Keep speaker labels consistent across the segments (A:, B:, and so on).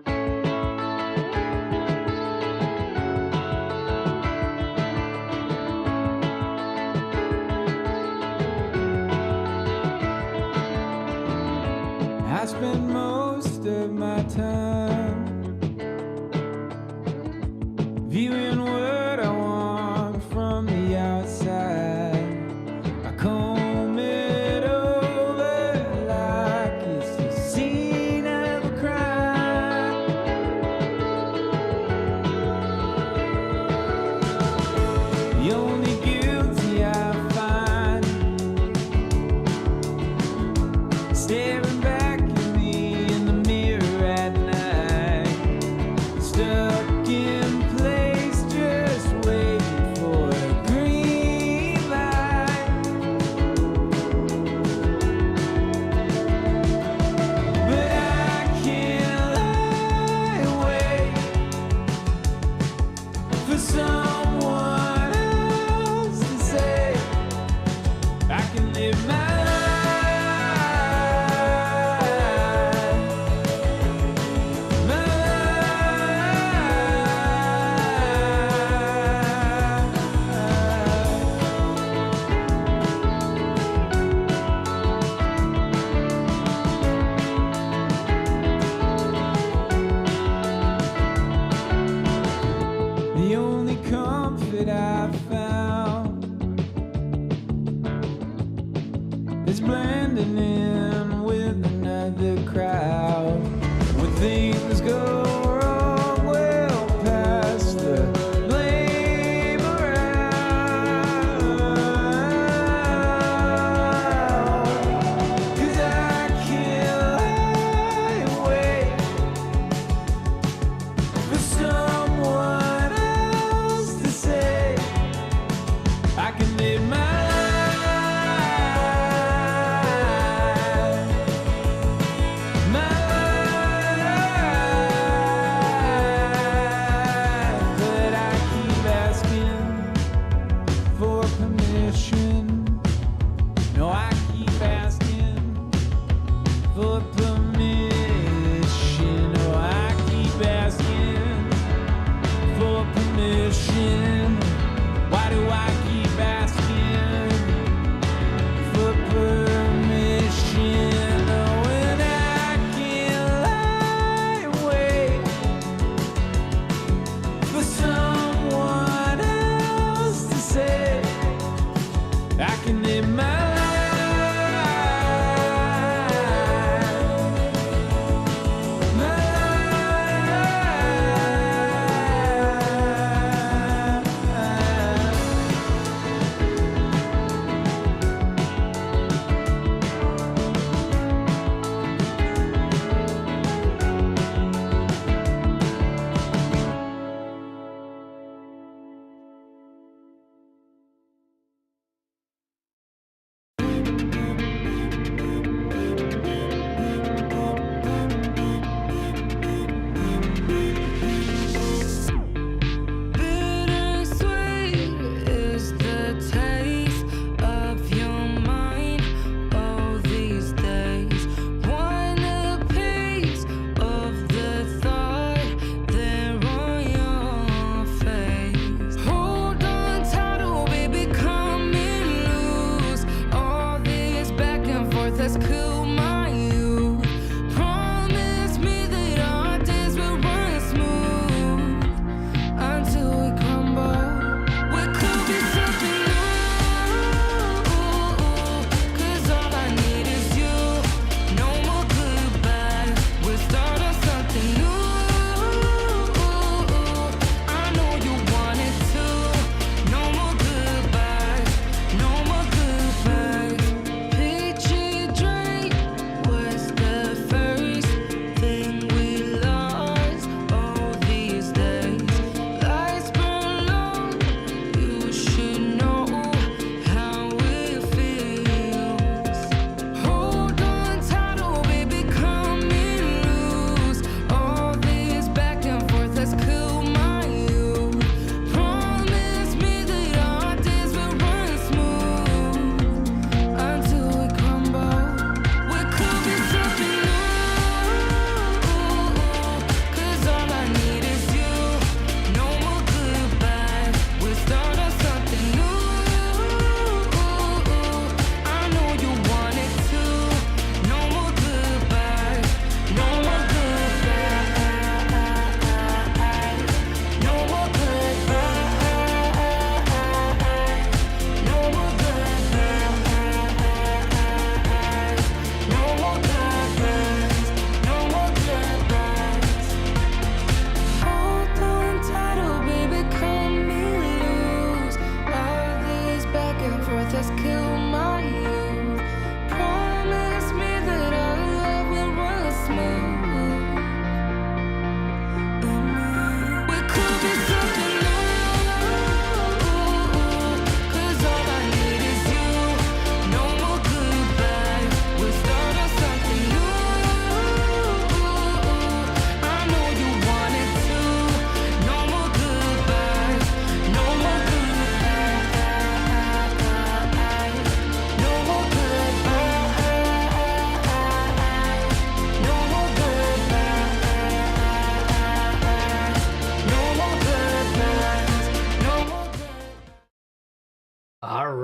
A: I spend most of my time viewing what I want from the outside. I comb it over like it's the scene of a crime. The only guilty I find staring back at me in the mirror at night, stuck in place.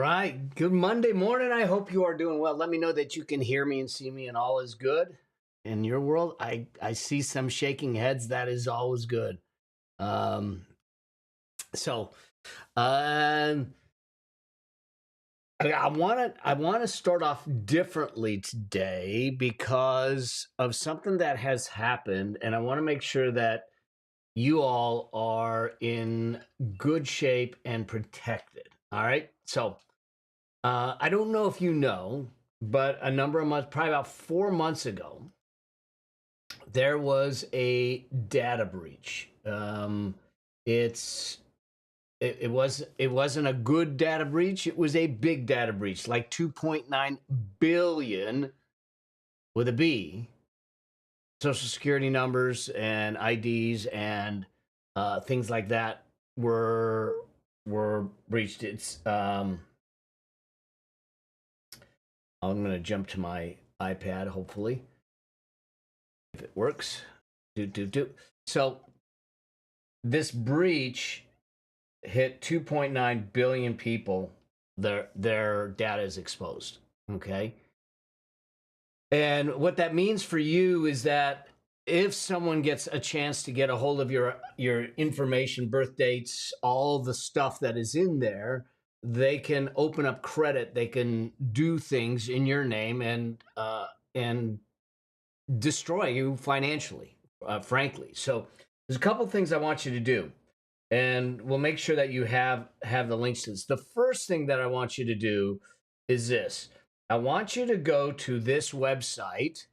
B: right. Good Monday morning. I hope you are doing well. Let me know that you can hear me and see me and all is good. In your world, I see some shaking heads. That is always good. Um, so um, I want to start off differently today because of something that has happened, and I want to make sure that you all are in good shape and protected. All right. So I don't know if you know, but a number of months, probably about 4 months ago, there was a data breach. It's it wasn't a good data breach. It was a big data breach, like 2.9 billion with a B, social security numbers and IDs and things like that were breached. I'm going to jump to my iPad, hopefully, if it works. So this breach hit 2.9 billion people. Their data is exposed. Okay. And what that means for you is that if someone gets a chance to get a hold of your information, birth dates, all the stuff that is in there, they can open up credit. They can do things in your name and destroy you financially, frankly. So there's a couple things I want you to do, and we'll make sure that you have the links to this. The first thing that I want you to do is this. I want you to go to this website.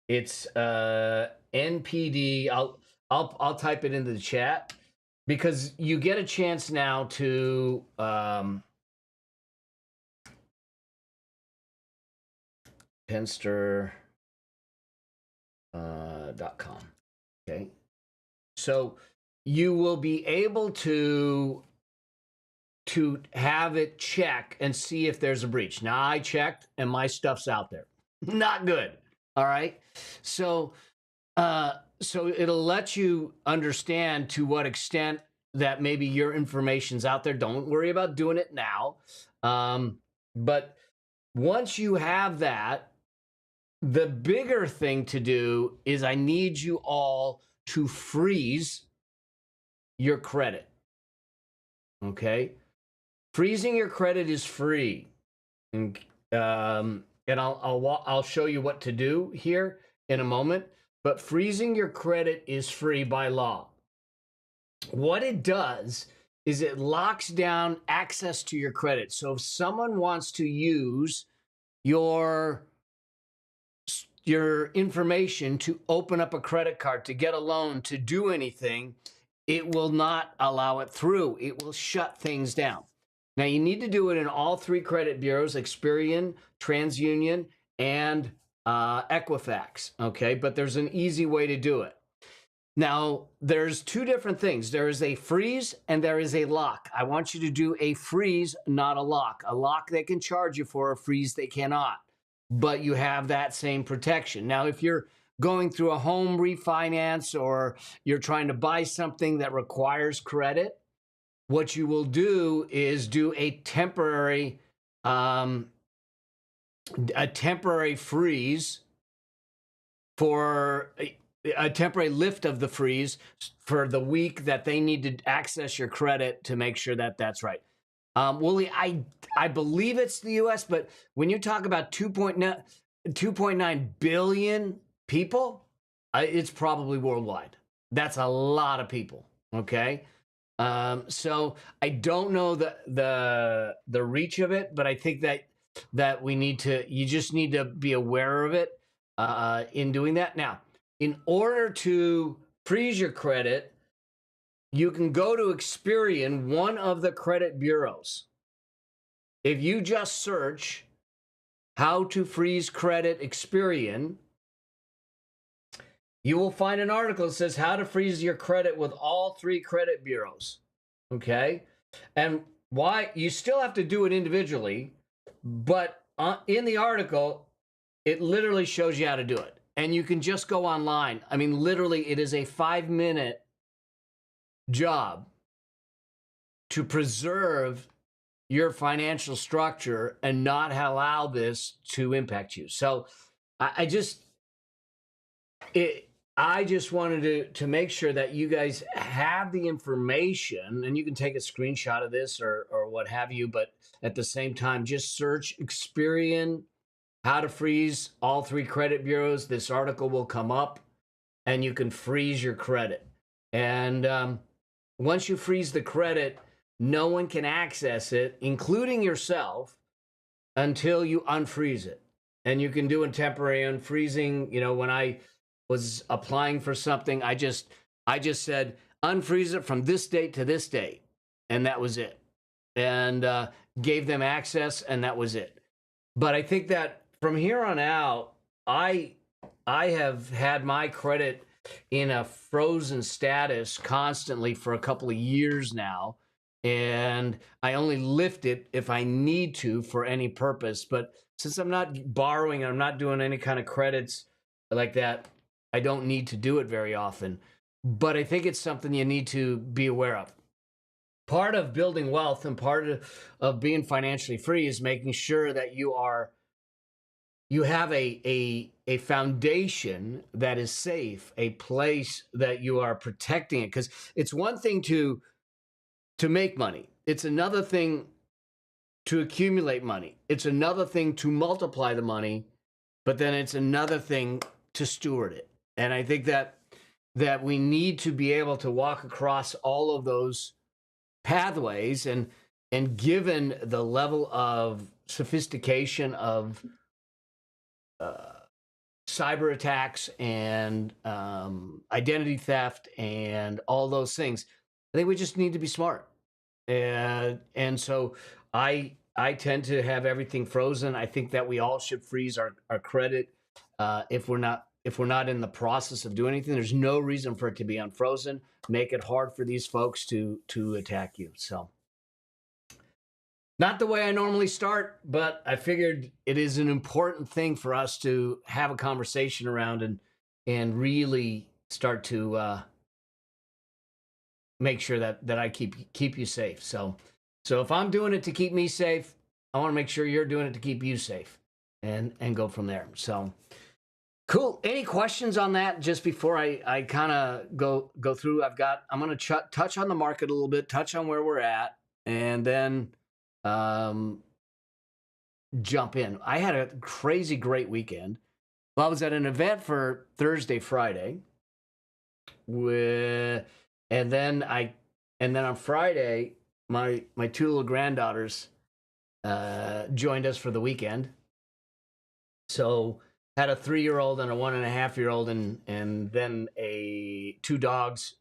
B: It's NPD. I'll type it into the chat because you get a chance now to penster.com. Okay. So you will be able to have it check and see if there's a breach. Now I checked and my stuff's out there. Not good. All right. So so it'll let you understand to what extent that maybe your information's out there. Don't worry about doing it now. But once you have that, the bigger thing to do is I need you all to freeze your credit. Okay? Freezing your credit is free. And I'll show you what to do here in a moment, but freezing your credit is free by law. What it does is it locks down access to your credit. So if someone wants to use your information to open up a credit card, to get a loan, to do anything, it will not allow it through. It will shut things down. Now, you need to do it in all three credit bureaus, Experian, TransUnion, and Equifax, okay? But there's an easy way to do it. Now, there's two different things. There is a freeze and there is a lock. I want you to do a freeze, not a lock. A lock they can charge you for, a freeze they cannot. But you have that same protection. Now, if you're going through a home refinance or you're trying to buy something that requires credit, what you will do is do a temporary freeze for a temporary lift of the freeze for the week that they need to access your credit to make sure that that's right. Wooly, I believe it's the U.S., but when you talk about 2.9 billion people, it's probably worldwide. That's a lot of people. Okay. So I don't know the reach of it, but I think that you just need to be aware of it in doing that. Now, in order to freeze your credit, you can go to Experian, one of the credit bureaus. If you just search how to freeze credit Experian, you will find an article that says how to freeze your credit with all three credit bureaus. Okay? And why you still have to do it individually, but in the article, it literally shows you how to do it. And you can just go online. I mean, literally, it is a 5-minute job to preserve your financial structure and not allow this to impact you. So I just I just wanted to make sure that you guys have the information, and you can take a screenshot of this or what have you, but at the same time, just search Experian how to freeze all three credit bureaus. This article will come up and you can freeze your credit. And once you freeze the credit, no one can access it, including yourself, until you unfreeze it. And you can do a temporary unfreezing. You know, when I was applying for something, I just said unfreeze it from this date to this date, and that was it. And gave them access, and that was it. But I think that from here on out, I have had my credit in a frozen status constantly for a couple of years now, and I only lift it if I need to for any purpose. But since I'm not borrowing, I'm not doing any kind of credits like that, I don't need to do it very often. But I think it's something you need to be aware of. Part of building wealth and part of being financially free is making sure that you have a foundation that is safe, a place that you are protecting it. Because it's one thing to make money. It's another thing to accumulate money. It's another thing to multiply the money, but then it's another thing to steward it. And I think that we need to be able to walk across all of those pathways, and given the level of sophistication of cyber attacks and identity theft and all those things, I think we just need to be smart. And so I tend to have everything frozen. I think that we all should freeze our credit if we're not in the process of doing anything. There's no reason for it to be unfrozen. Make it hard for these folks to attack you. So, not the way I normally start, but I figured it is an important thing for us to have a conversation around and really start to make sure that I keep you safe. So if I'm doing it to keep me safe, I want to make sure you're doing it to keep you safe, and go from there. So. Cool. Any questions on that just before I kind of go through? I'm going to touch on the market a little bit, touch on where we're at, and then jump in. I had a crazy great weekend. Well, I was at an event for Thursday, Friday, and then on Friday, my two little granddaughters joined us for the weekend. So had a 3-year-old and a 1.5-year-old, and then two dogs.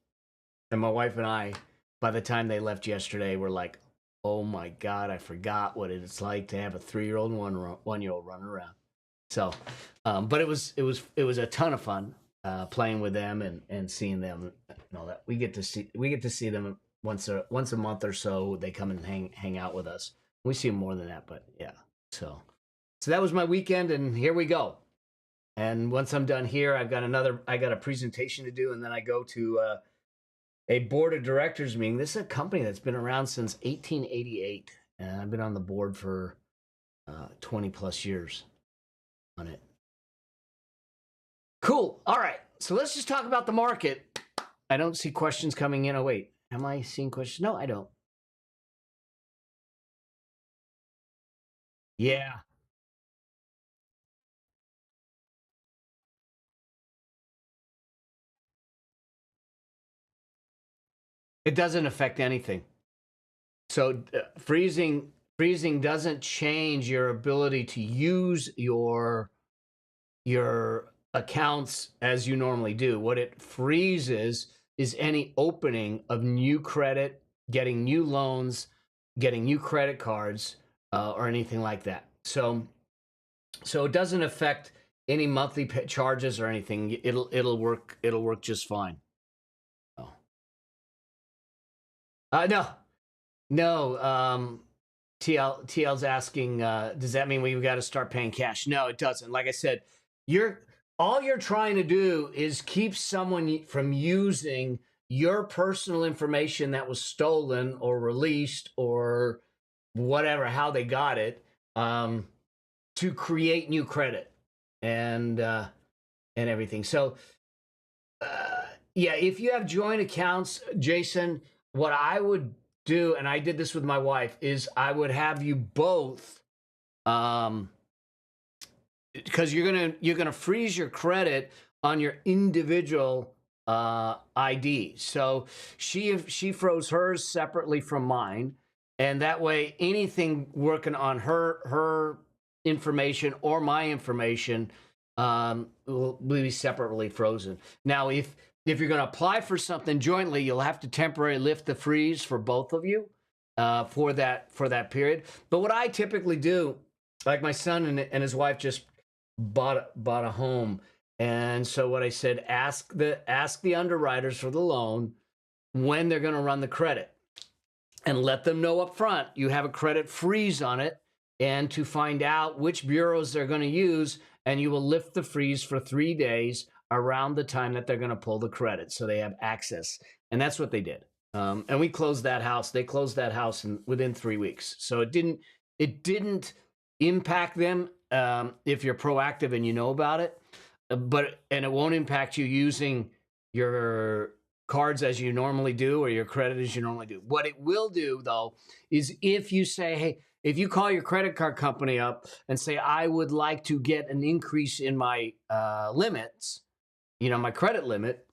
B: And my wife and I, by the time they left yesterday, were like, oh my God, I forgot what it's like to have a 3-year-old and 1-year-old running around. So, but it was a ton of fun playing with them and seeing them and all that. We get to see them once a month or so. They come and hang out with us. We see them more than that, but yeah. So that was my weekend, and here we go. And once I'm done here, I got a presentation to do, and then I go to a board of directors meeting. This is a company that's been around since 1888, and I've been on the board for 20 plus years on it. Cool. All right. So let's just talk about the market. I don't see questions coming in. Oh, wait. Am I seeing questions? No, I don't. Yeah. It doesn't affect anything. So freezing doesn't change your ability to use your accounts as you normally do. What it freezes is any opening of new credit, getting new loans, getting new credit cards, or anything like that. So it doesn't affect any monthly charges or anything. It'll work just fine. Oh. No. TL's asking, does that mean we've got to start paying cash? No, it doesn't. Like I said, all you're trying to do is keep someone from using your personal information that was stolen or released or whatever, how they got it, to create new credit and everything. So yeah, if you have joint accounts, Jason, what I would do, and I did this with my wife, is I would have you both, um, because you're gonna freeze your credit on your individual ID. So she froze hers separately from mine, and that way anything working on her information or my information will be separately frozen. Now, if you're going to apply for something jointly, you'll have to temporarily lift the freeze for both of you for that period. But what I typically do, like my son and his wife just bought a home, and so what I said, ask the underwriters for the loan when they're going to run the credit, and let them know up front you have a credit freeze on it, and to find out which bureaus they're going to use, and you will lift the freeze for 3 days around the time that they're going to pull the credit, so they have access. And that's what they did. And we closed that house. They closed that house within 3 weeks. So it didn't impact them if you're proactive and you know about it. And it won't impact you using your cards as you normally do or your credit as you normally do. What it will do, though, is if you say, hey, if you call your credit card company up and say, I would like to get an increase in my limits, my credit limit,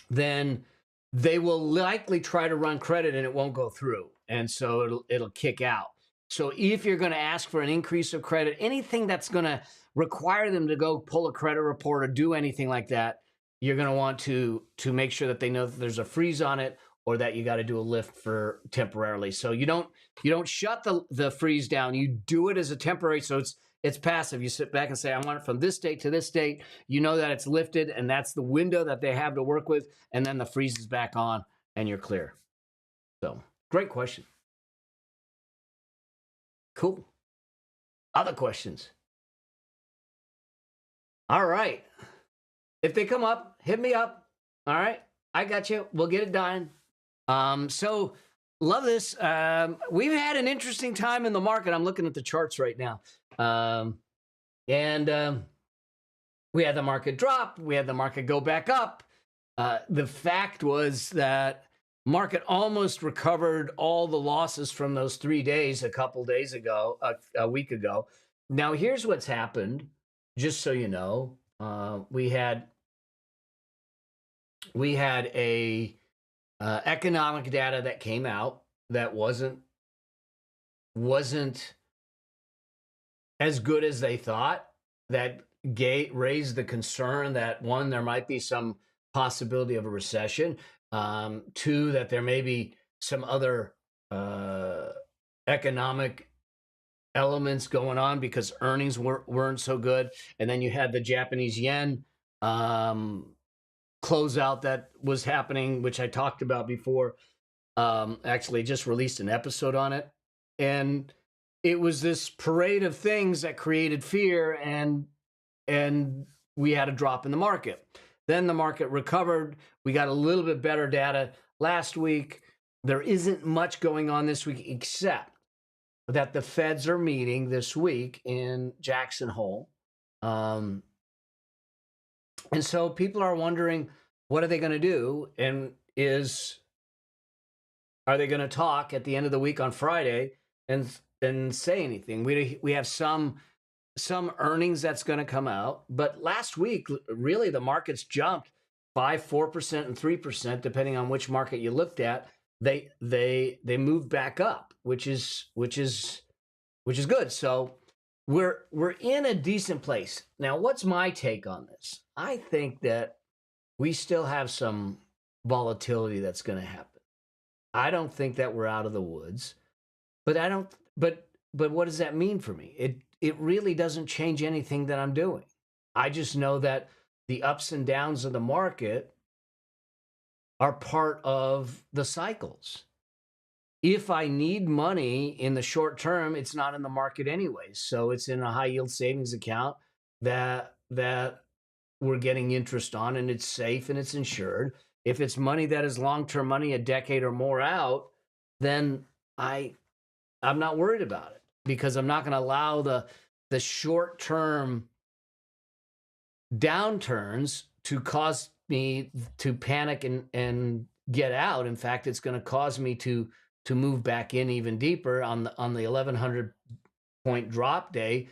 B: then they will likely try to run credit and it won't go through. And so it'll kick out. So if you're going to ask for an increase of credit, anything that's going to require them to go pull a credit report or do anything like that, you're going to want to make sure that they know that there's a freeze on it, or that you got to do a lift for temporarily. So you don't shut the freeze down. You do it as a temporary, so it's passive. You sit back and say, I want it from this date to this date. You know that it's lifted, and that's the window that they have to work with, and then the freeze is back on, and you're clear. So, great question. Cool. Other questions? All right. If they come up, hit me up. All right. I got you. We'll get it done. So love this. We've had an interesting time in the market. I'm looking at the charts right now. And we had the market drop. We had the market go back up. The fact was that market almost recovered all the losses from those 3 days a couple days ago, a week ago. Now, here's what's happened, just so you know. We had a economic data that came out that wasn't as good as they thought, that raised the concern that, one, there might be some possibility of a recession, two, that there may be some other economic elements going on because earnings weren't so good. And then you had the Japanese yen closeout that was happening, which I talked about before. Actually just released an episode on it. And it was this parade of things that created fear, and we had a drop in the market. Then the market recovered. We got a little bit better data last week. There isn't much going on this week, except that the Feds are meeting this week in Jackson Hole. And so people are wondering, what are they going to do? And are they going to talk at the end of the week on Friday and say anything? We have some earnings that's going to come out, but last week, really, the markets jumped 5%, 4%, and 3%, depending on which market you looked at. They moved back up, which is good. So we're in a decent place. Now, what's my take on this? I think that we still have some volatility that's going to happen. I don't think that we're out of the woods, but what does that mean for me? It really doesn't change anything that I'm doing. I just know that the ups and downs of the market are part of the cycles. If I need money in the short term, it's not in the market anyways. So it's in a high yield savings account that we're getting interest on, and it's safe and it's insured. If it's money that is long-term money, a decade or more out, then I I'm not worried about it because I'm not going to allow the short-term downturns to cause me to panic and get out. In fact, it's going to cause me to move back in even deeper on the 1100 point drop day.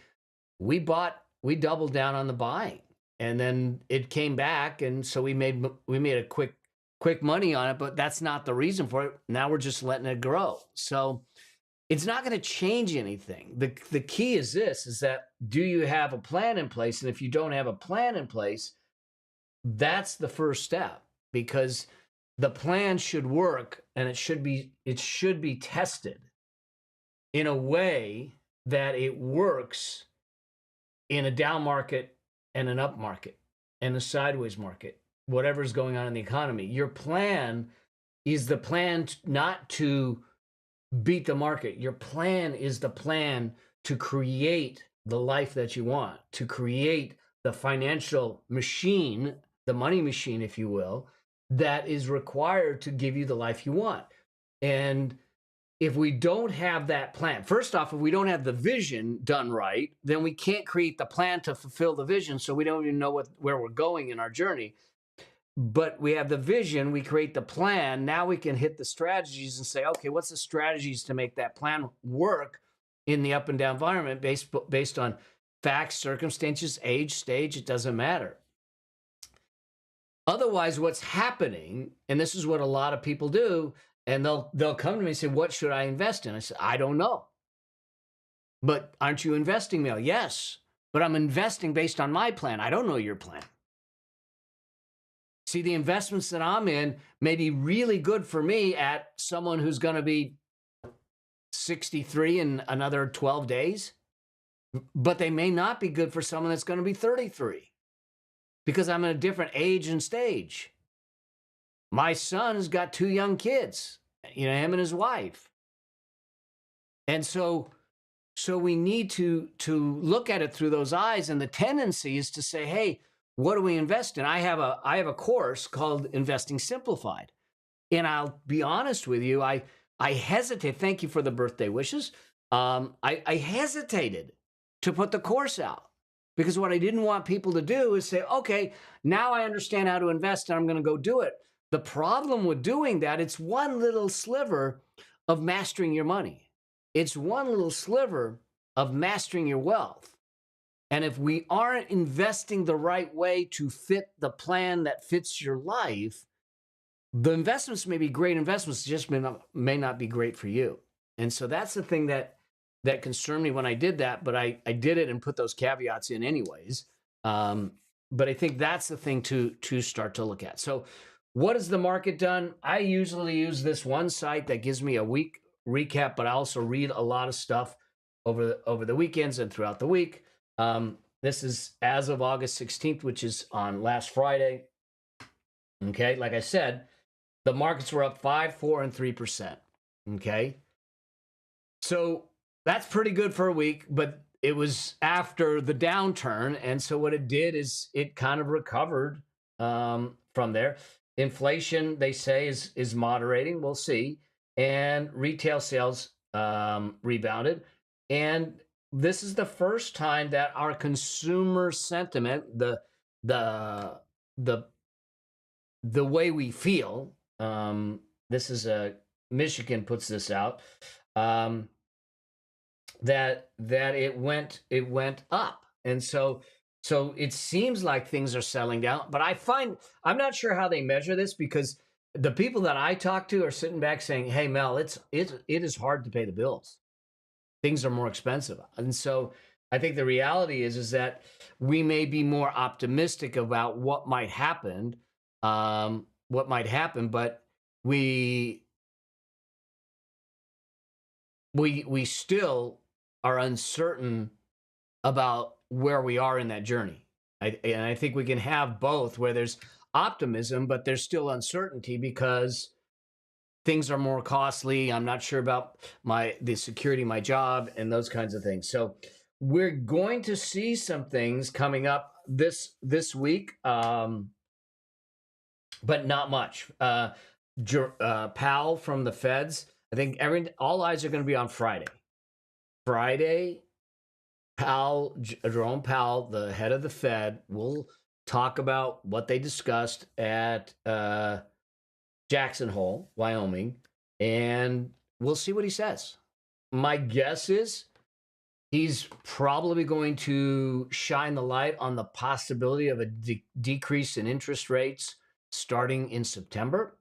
B: We doubled down on the buying, and then it came back, and so we made a quick money on it, but that's not the reason for it. Now we're just letting it grow. So it's not going to change anything. The key is this, is that do you have a plan in place? And if you don't have a plan in place, that's the first step, because the plan should work, and it should be tested in a way that it works in a down market and an up market and a sideways market, whatever's going on in the economy. Your plan is the plan not to beat the market. Your plan is the plan to create the life that you want, to create the financial machine, the money machine, if you will, that is required to give you the life you want. And if we don't have that plan, first off, if we don't have the vision done right, then we can't create the plan to fulfill the vision. So we don't even know where we're going in our journey. But we have the vision, we create the plan. Now we can hit the strategies and say, okay, what's the strategies to make that plan work in the up and down environment based on facts, circumstances, age, stage, it doesn't matter. Otherwise, what's happening, and this is what a lot of people do, and they'll come to me and say, what should I invest in? I said, I don't know. But aren't you investing, Mel? Yes, but I'm investing based on my plan. I don't know your plan. See, the investments that I'm in may be really good for me at someone who's going to be 63 in another 12 days, but they may not be good for someone that's going to be 33 because I'm in a different age and stage. My son has got 2 young kids, him and his wife. And so we need to look at it through those eyes. And the tendency is to say, hey, what do we invest in? I have a course called Investing Simplified. And I'll be honest with you, I hesitate. Thank you for the birthday wishes. I hesitated to put the course out because what I didn't want people to do is say, okay, now I understand how to invest and I'm going to go do it. The problem with doing that, it's one little sliver of mastering your money. It's one little sliver of mastering your wealth. And if we aren't investing the right way to fit the plan that fits your life, the investments may be great investments, just may not be great for you. And so that's the thing that concerned me when I did that, but I did it and put those caveats in anyways. But I think that's the thing to start to look at. So what has the market done? I usually use this one site that gives me a week recap, but I also read a lot of stuff over the weekends and throughout the week. This is as of August 16th, which is on last Friday. Okay, like I said, the markets were up 5%, 4%, and 3%. Okay, so that's pretty good for a week, but it was after the downturn, and so what it did is it kind of recovered from there. Inflation, they say, is moderating. We'll see, and retail sales rebounded, and this is the first time that our consumer sentiment, the way we feel, this is Michigan puts this out, that it went up, and so it seems like things are settling down. But I'm not sure how they measure this, because the people that I talk to are sitting back saying, "Hey, Mel, it is hard to pay the bills. Things are more expensive." And so I think the reality is that we may be more optimistic about what might happen, but we still are uncertain about where we are in that journey. And I think we can have both, where there's optimism, but there's still uncertainty because things are more costly. I'm not sure about the security of my job and those kinds of things. So we're going to see some things coming up this week, but not much. Powell from the Feds, I think all eyes are going to be on Friday. Friday, Jerome Powell, the head of the Fed, will talk about what they discussed at Jackson Hole, Wyoming, and we'll see what he says. My guess is he's probably going to shine the light on the possibility of a decrease in interest rates starting in September.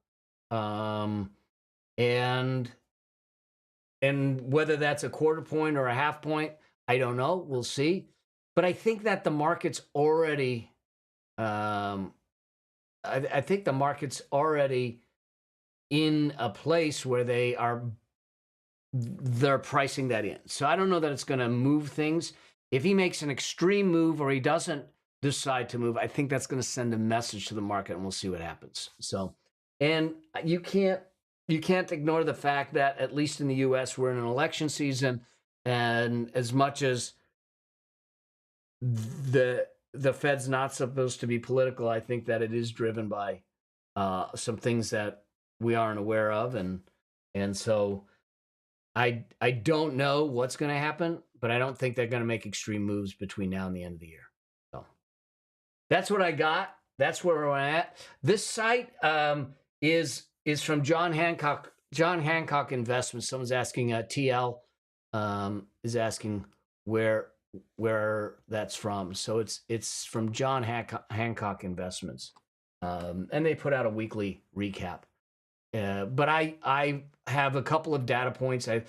B: And whether that's a quarter point or a half point, I don't know. We'll see. But I think that the market's already, I think the market's already in a place where they're pricing that in. So I don't know that it's going to move things. If he makes an extreme move or he doesn't decide to move, I think that's going to send a message to the market, and we'll see what happens. So, and you can't ignore the fact that at least in the U.S. we're in an election season, and as much as the Fed's not supposed to be political, I think that it is driven by some things that we aren't aware of, and so I don't know what's going to happen, but I don't think they're going to make extreme moves between now and the end of the year. So that's what I got. That's where we're at. This site is from John Hancock Investments. Someone's asking, TL is asking where that's from. So it's from John Hancock Investments, and they put out a weekly recap. But I have a couple of data points. I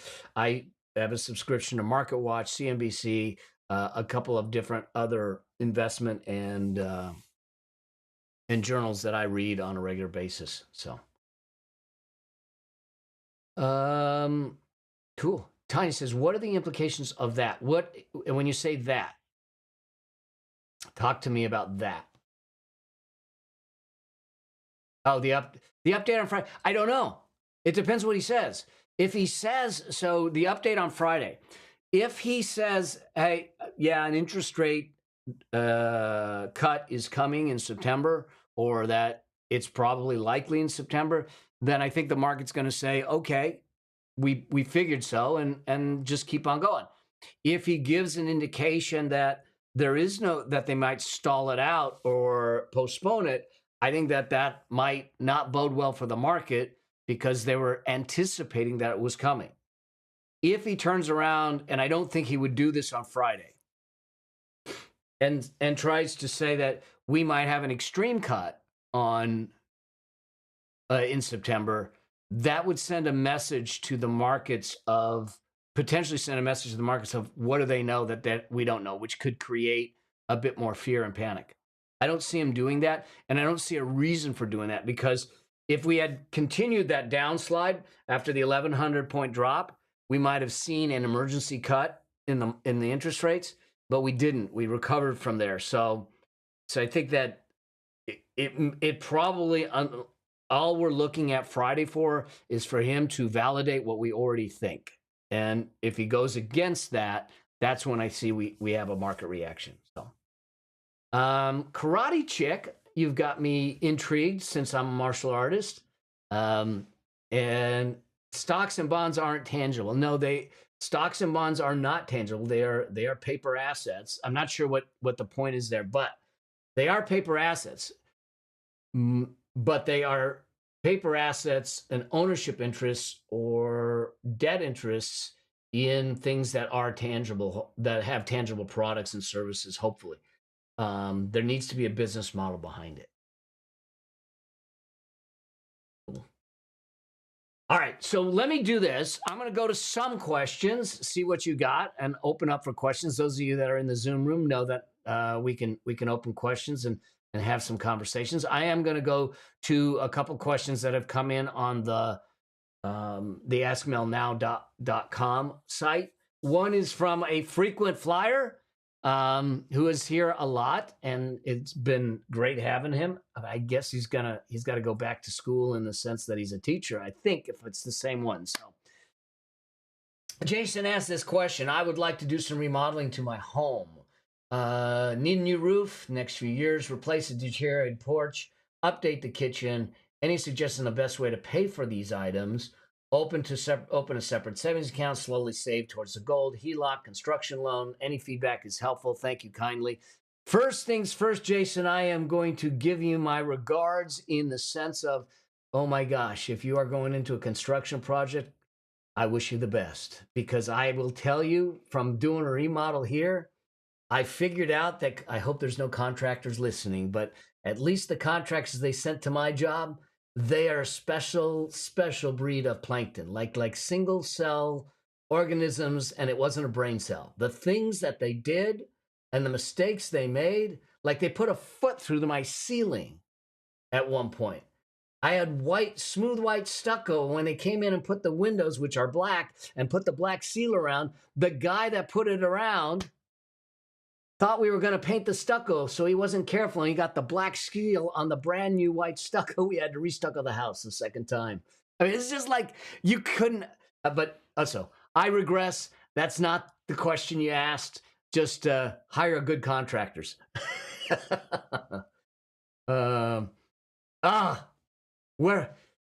B: have a subscription to MarketWatch, CNBC, a couple of different other investment and journals that I read on a regular basis. So, cool. Tanya says, "What are the implications of that? What when you say that? Talk to me about that." Oh, the update on Friday. I don't know. It depends what he says. If he says, so the update on Friday, if he says, hey, yeah, an interest rate cut is coming in September, or that it's probably likely in September, then I think the market's going to say, okay, we figured so, and just keep on going. If he gives an indication that that they might stall it out or postpone it, I think that might not bode well for the market because they were anticipating that it was coming. If he turns around, and I don't think he would do this on Friday, and tries to say that we might have an extreme cut on in September, that would send a message to the markets potentially send a message to the markets of what do they know that we don't know, which could create a bit more fear and panic. I don't see him doing that, and I don't see a reason for doing that, because if we had continued that downslide after the 1,100 point drop, we might have seen an emergency cut in the interest rates, but we didn't. We recovered from there. So I think that it probably all we're looking at Friday for is for him to validate what we already think, and if he goes against that, that's when I see we have a market reaction. So. Karate Chick, you've got me intrigued since I'm a martial artist. And stocks and bonds aren't tangible. No, stocks and bonds are not tangible. They are paper assets. I'm not sure what the point is there, but they are paper assets. But they are paper assets and ownership interests or debt interests in things that are tangible, that have tangible products and services, hopefully. There needs to be a business model behind it. All right, so let me do this. I'm going to go to some questions, see what you got, and open up for questions. Those of you that are in the Zoom room know that we can open questions and have some conversations. I am going to go to a couple questions that have come in on the askmelnow.com site. One is from a frequent flyer who is here a lot, and it's been great having him. I guess he's got to go back to school in the sense that he's a teacher, I think, if it's the same one. So Jason asked this question: I would like to do some remodeling to my home. Need a new roof next few years, replace a deteriorated porch, update the kitchen. Any suggestion on the best way to pay for these items? Open a separate savings account, slowly save towards the gold, HELOC, construction loan. Any feedback is helpful. Thank you kindly. First things first, Jason, I am going to give you my regards in the sense of, oh my gosh, if you are going into a construction project, I wish you the best, because I will tell you from doing a remodel here, I figured out that I hope there's no contractors listening, but at least the contractors they sent to my job, they are a special breed of plankton, like single cell organisms, and it wasn't a brain cell. The things that they did and the mistakes they made, like they put a foot through my ceiling at one point. I had smooth white stucco. When they came in and put the windows, which are black, and put the black seal around, the guy that put it around thought we were going to paint the stucco, so he wasn't careful, and he got the black seal on the brand new white stucco. We had to restucco the house the second time. I mean, it's just like you couldn't. But also, I regress. That's not the question you asked. Just hire good contractors.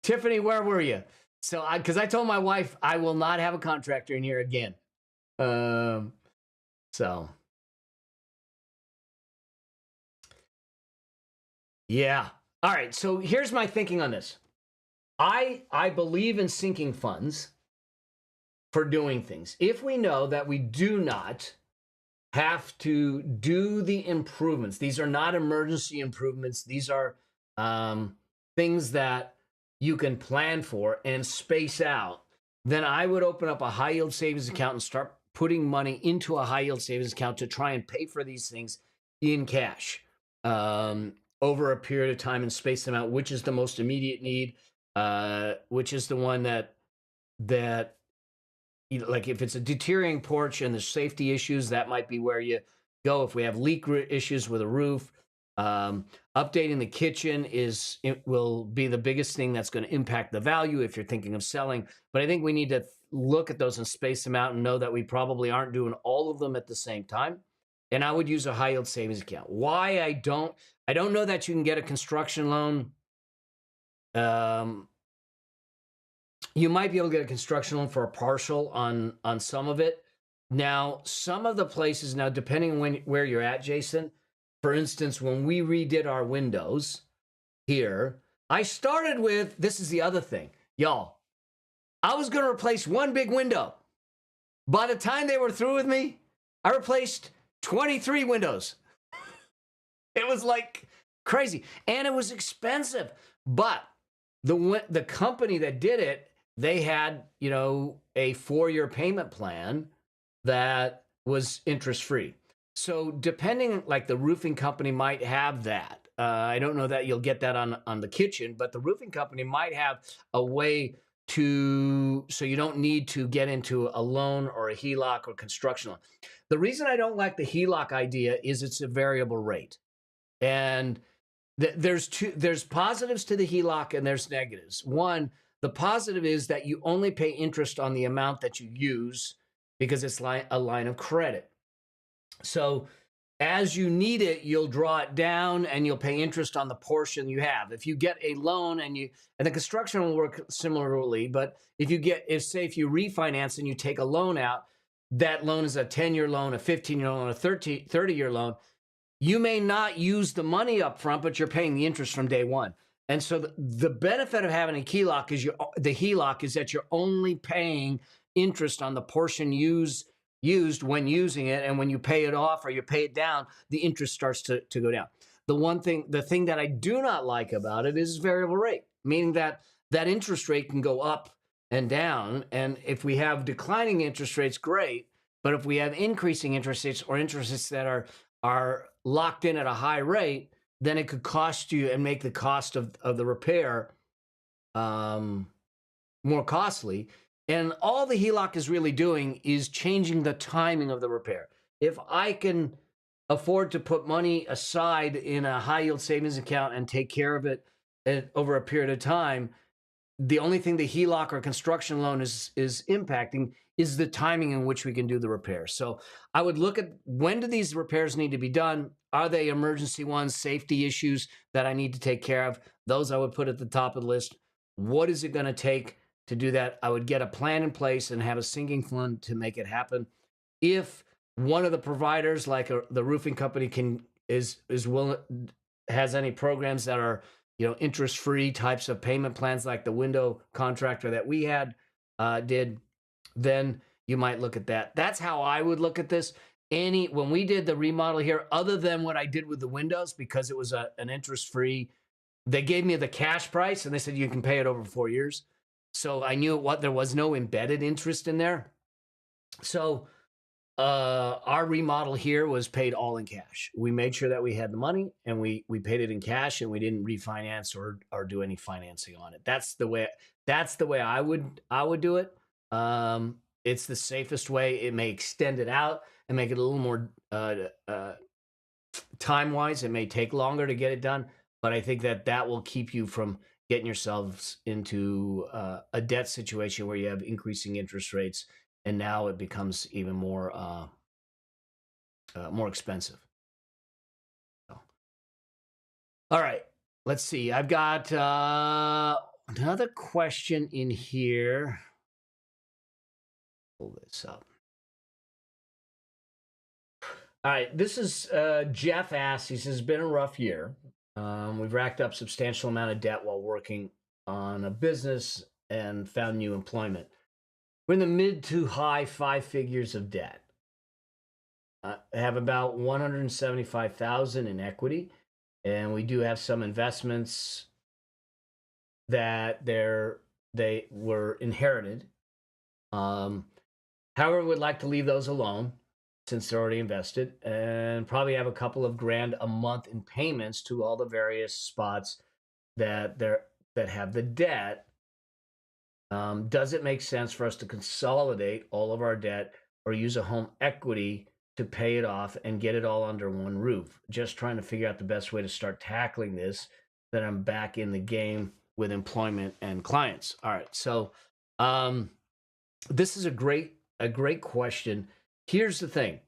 B: Tiffany, where were you? So, because I told my wife I will not have a contractor in here again. So. Yeah. All right. So here's my thinking on this. I believe in sinking funds for doing things. If we know that we do not have to do the improvements, these are not emergency improvements. These are things that you can plan for and space out. Then I would open up a high yield savings account and start putting money into a high yield savings account to try and pay for these things in cash. Over a period of time and space them out, which is the most immediate need, which is the one that you know, like if it's a deteriorating porch and there's safety issues, that might be where you go. If we have leak issues with a roof, updating the kitchen will be the biggest thing that's going to impact the value if you're thinking of selling. But I think we need to look at those and space them out and know that we probably aren't doing all of them at the same time. And I would use a high yield savings account. Why I don't know that you can get a construction loan. You might be able to get a construction loan for a partial on some of it. Now, some of the places, now depending on where you're at, Jason, for instance, when we redid our windows here, I started with, this is the other thing, y'all, I was going to replace one big window. By the time they were through with me, I replaced 23 windows. It was like crazy. And it was expensive. But the company that did it, they had, you know, a 4-year payment plan that was interest-free. So depending, like the roofing company might have that. I don't know that you'll get that on the kitchen, but the roofing company might have a way so you don't need to get into a loan or a HELOC or construction loan. The reason I don't like the HELOC idea is it's a variable rate. And there's positives to the HELOC and there's negatives. One, the positive is that you only pay interest on the amount that you use because it's like a line of credit. So as you need it, you'll draw it down and you'll pay interest on the portion you have. If you get a loan and the construction will work similarly, but if you refinance and you take a loan out, that loan is a 10-year loan, a 15-year loan, a 30-year loan. You may not use the money up front, but you're paying the interest from day one. And so the benefit of having a HELOC is that you're only paying interest on the portion used when using it, and when you pay it off or you pay it down, the interest starts to go down. The thing that I do not like about it is variable rate, meaning that interest rate can go up and down. And if we have declining interest rates, great. But if we have increasing interest rates or interest rates that are locked in at a high rate, then it could cost you and make the cost of the repair more costly. And all the HELOC is really doing is changing the timing of the repair. If I can afford to put money aside in a high yield savings account and take care of it over a period of time, the only thing the HELOC or construction loan is impacting is the timing in which we can do the repair. So I would look at, when do these repairs need to be done? Are they emergency ones, safety issues that I need to take care of? Those I would put at the top of the list. What is it going to take to do that. I would get a plan in place and have a sinking fund to make it happen. If one of the providers, like the roofing company, is willing, has any programs that are interest free types of payment plans, like the window contractor that we had did, then you might look at that. That's how I would look at this. When we did the remodel here, other than what I did with the windows, because it was an interest free, they gave me the cash price and they said you can pay it over 4 years. So I knew there was no embedded interest in there. So our remodel here was paid all in cash. We made sure that we had the money and we paid it in cash, and we didn't refinance or do any financing on it. That's the way I would do it. It's the safest way. It may extend it out and make it a little more time wise. It may take longer to get it done, but I think that will keep you from getting yourselves into a debt situation where you have increasing interest rates, and now it becomes even more expensive. So, all right, let's see. I've got another question in here. Pull this up. All right, this is Jeff asks. He says, "It's been a rough year. We've racked up substantial amount of debt while working on a business and found new employment. We're in the mid to high 5 figures of debt. I have about 175,000 in equity, and we do have some investments that they were inherited. However, we'd like to leave those alone since they're already invested, and probably have a couple of grand a month in payments to all the various spots that have the debt. Does it make sense for us to consolidate all of our debt or use a home equity to pay it off and get it all under one roof? Just trying to figure out the best way to start tackling this, that I'm back in the game with employment and clients." All right, so this is a great question. Here's the thing: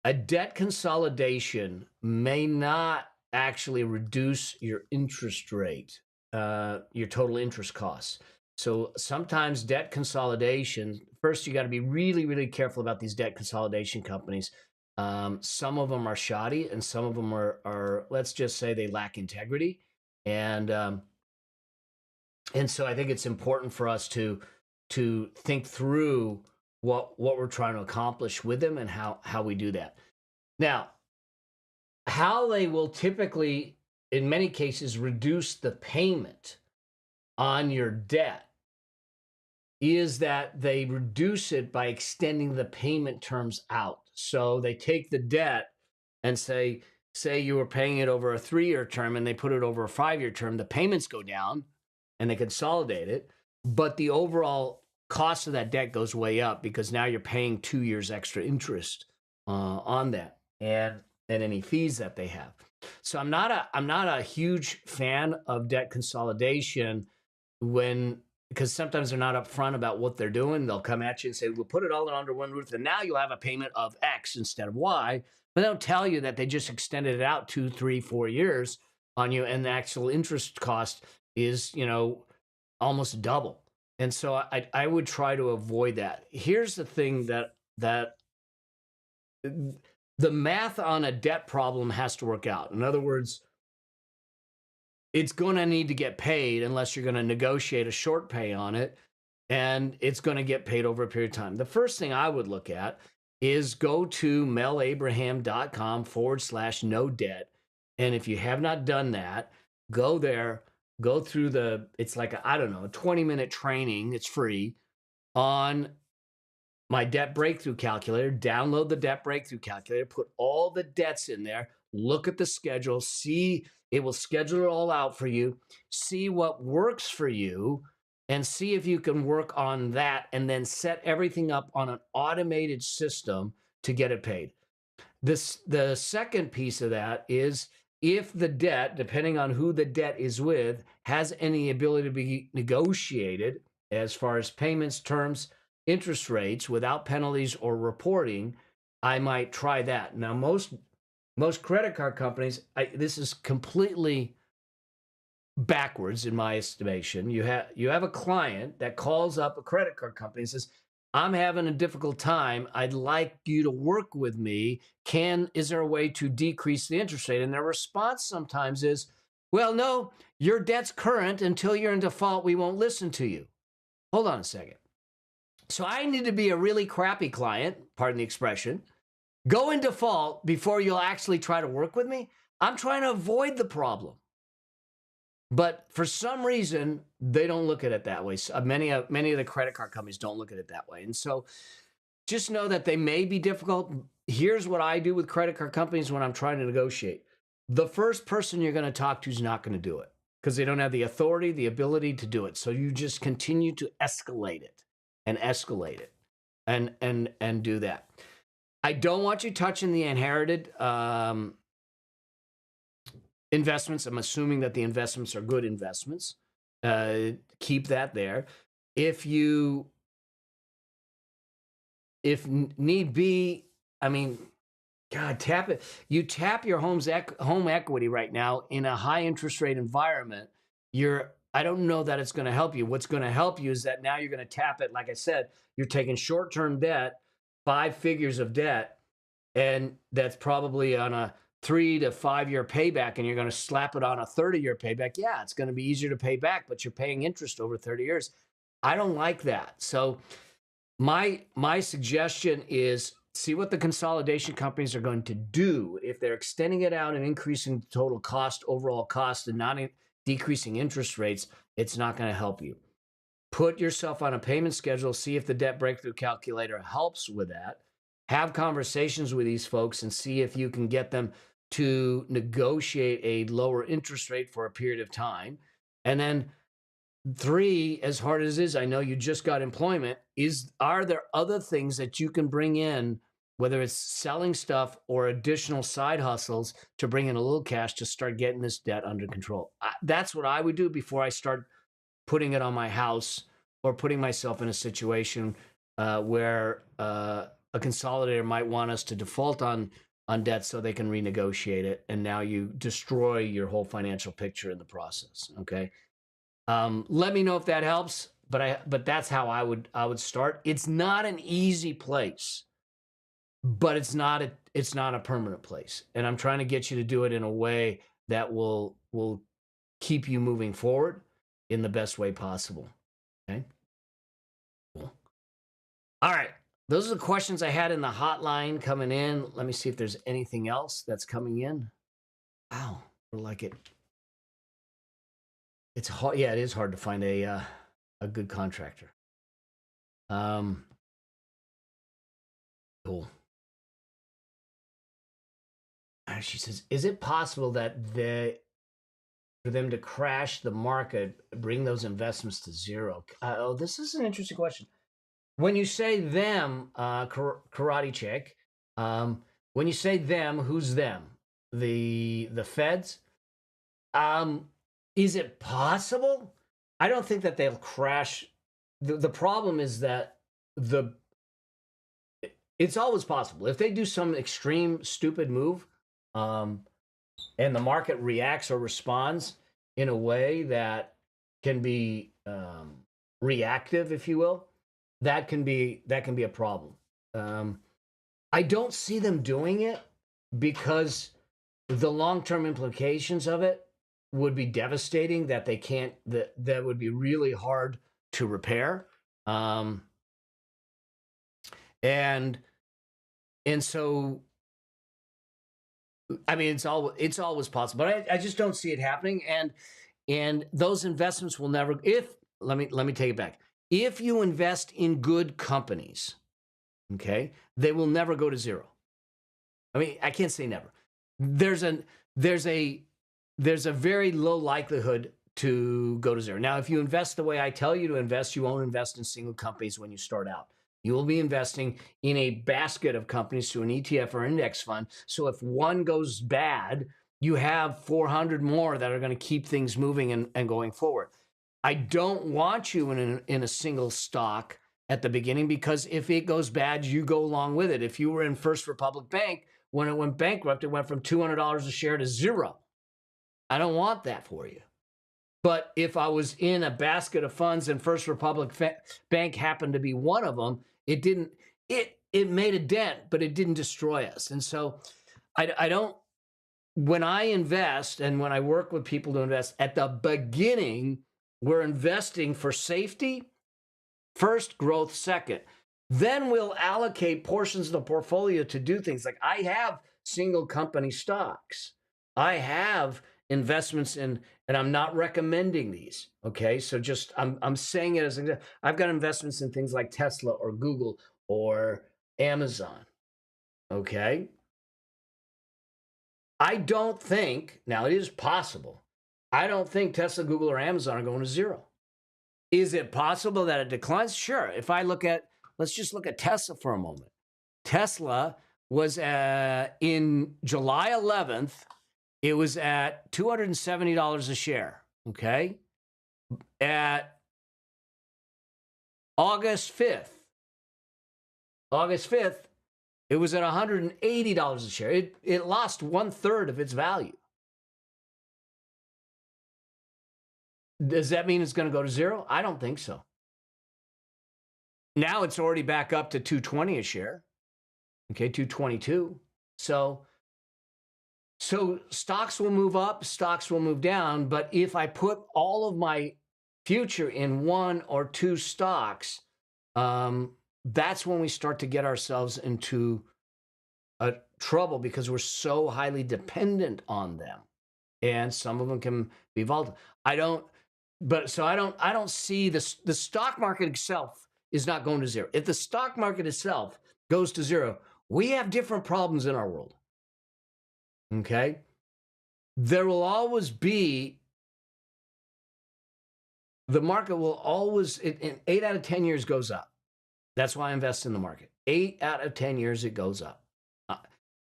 B: a debt consolidation may not actually reduce your interest rate, your total interest costs. So sometimes debt consolidation, first you got to be really, really careful about these debt consolidation companies. Some of them are shoddy, and some of them are let's just say they lack integrity. And so I think it's important for us to think through what we're trying to accomplish with them and how we do that. Now, how they will typically, in many cases, reduce the payment on your debt is that they reduce it by extending the payment terms out. So they take the debt and say you were paying it over a 3-year term and they put it over a 5-year term, the payments go down and they consolidate it, but the overall cost of that debt goes way up because now you're paying 2 years extra interest on that and any fees that they have. So I'm not a huge fan of debt consolidation because sometimes they're not upfront about what they're doing. They'll come at you and say, "We'll put it all under one roof, and now you'll have a payment of X instead of Y." But they'll tell you that they just extended it out 2, 3, 4 years on you, and the actual interest cost is, almost double. And so I would try to avoid that. Here's the thing that the math on a debt problem has to work out. In other words, it's going to need to get paid unless you're going to negotiate a short pay on it, and it's going to get paid over a period of time. The first thing I would look at is go to melabraham.com/no debt. And if you have not done that, go there, go through it's like, a 20-minute training. It's free on my debt breakthrough calculator. Download the debt breakthrough calculator, put all the debts in there, look at the schedule, see, it will schedule it all out for you, see what works for you, and see if you can work on that, and then set everything up on an automated system to get it paid. The second piece of that is, if the debt, depending on who the debt is with, has any ability to be negotiated as far as payments, terms, interest rates without penalties or reporting, I might try that. Now, most credit card companies, this is completely backwards in my estimation. You have a client that calls up a credit card company and says, "I'm having a difficult time. I'd like you to work with me. Is there a way to decrease the interest rate?" And their response sometimes is, "Well, no, your debt's current. Until you're in default, we won't listen to you." Hold on a second. So I need to be a really crappy client, pardon the expression, go in default before you'll actually try to work with me? I'm trying to avoid the problem. But for some reason, they don't look at it that way. So many of the credit card companies don't look at it that way. And so just know that they may be difficult. Here's what I do with credit card companies when I'm trying to negotiate. The first person you're going to talk to is not going to do it because they don't have the authority, the ability to do it. So you just continue to escalate it and escalate it and do that. I don't want you touching the inherited investments. I'm assuming that the investments are good investments. Keep that there. If need be, I mean, God, tap it. You tap your home equity right now in a high interest rate environment. I don't know that it's going to help you. What's going to help you is that now you're going to tap it. Like I said, you're taking short-term debt, 5 figures of debt, and that's probably on a 3 to 5 year payback, and you're going to slap it on a 30-year payback. Yeah, it's going to be easier to pay back, but you're paying interest over 30 years. I don't like that. So my suggestion is see what the consolidation companies are going to do. If they're extending it out and increasing the total cost, overall cost, and not decreasing interest rates, it's not going to help you. Put yourself on a payment schedule. See if the debt breakthrough calculator helps with that. Have conversations with these folks and see if you can get them to negotiate a lower interest rate for a period of time. And then 3, as hard as it is, I know you just got employment, are there other things that you can bring in, whether it's selling stuff or additional side hustles to bring in a little cash to start getting this debt under control? That's what I would do before I start putting it on my house or putting myself in a situation where a consolidator might want us to default on debt so they can renegotiate it, and now you destroy your whole financial picture in the process. Okay, let me know if that helps. But that's how I would start. It's not an easy place, but it's not a permanent place, and I'm trying to get you to do it in a way that will keep you moving forward in the best way possible. Okay, cool. All right. Those are the questions I had in the hotline coming in. Let me see if there's anything else that's coming in. Wow, we're like it. It's hard. Yeah, it is hard to find a good contractor. Cool. She says, "Is it possible that for them to crash the market, bring those investments to zero?" This is an interesting question. When you say them, karate chick, when you say them, who's them? The feds? Is it possible? I don't think that they'll crash. The problem is that it's always possible. If they do some extreme stupid move, and the market reacts or responds in a way that can be reactive, if you will, that can be a problem. I don't see them doing it because the long-term implications of it would be devastating. That they can't. That would be really hard to repair. And so, I mean, it's always possible, but I just don't see it happening. And those investments will never. Let me take it back. If you invest in good companies, okay, they will never go to zero. I mean, I can't say never. There's a very low likelihood to go to zero. Now, if you invest the way I tell you to invest, you won't invest in single companies when you start out. You will be investing in a basket of companies through an ETF or index fund. So if one goes bad, you have 400 more that are going to keep things moving and going forward. I don't want you in a single stock at the beginning, because if it goes bad, you go along with it. If you were in First Republic Bank, when it went bankrupt, it went from $200 a share to zero. I don't want that for you. But if I was in a basket of funds and First Republic Bank happened to be one of them, it didn't. It made a dent, but it didn't destroy us. And so, I don't. When I invest and when I work with people to invest, at the beginning, we're investing for safety first, growth second. Then we'll allocate portions of the portfolio to do things like I have single company stocks. I have investments in, and I'm not recommending these. Okay. So just, I'm saying it as I've got investments in things like Tesla or Google or Amazon. Okay. I don't think, now it is possible, I don't think Tesla, Google, or Amazon are going to zero. Is it possible that it declines? Sure. If I look at, let's just look at Tesla for a moment. Tesla was in July 11th, it was at $270 a share. Okay. At August 5th, it was at $180 a share. It lost 1/3 of its value. Does that mean it's going to go to zero? I don't think so. Now it's already back up to $220 a share. Okay, $222. So stocks will move up, stocks will move down. But if I put all of my future in one or two stocks, that's when we start to get ourselves into trouble because we're so highly dependent on them, and some of them can be volatile. I don't see the stock market itself is not going to zero. If the stock market itself goes to zero, we have different problems in our world. Okay, there will always be. The market will always, in 8 out of 10 years, goes up. That's why I invest in the market. 8 out of 10 years, it goes up.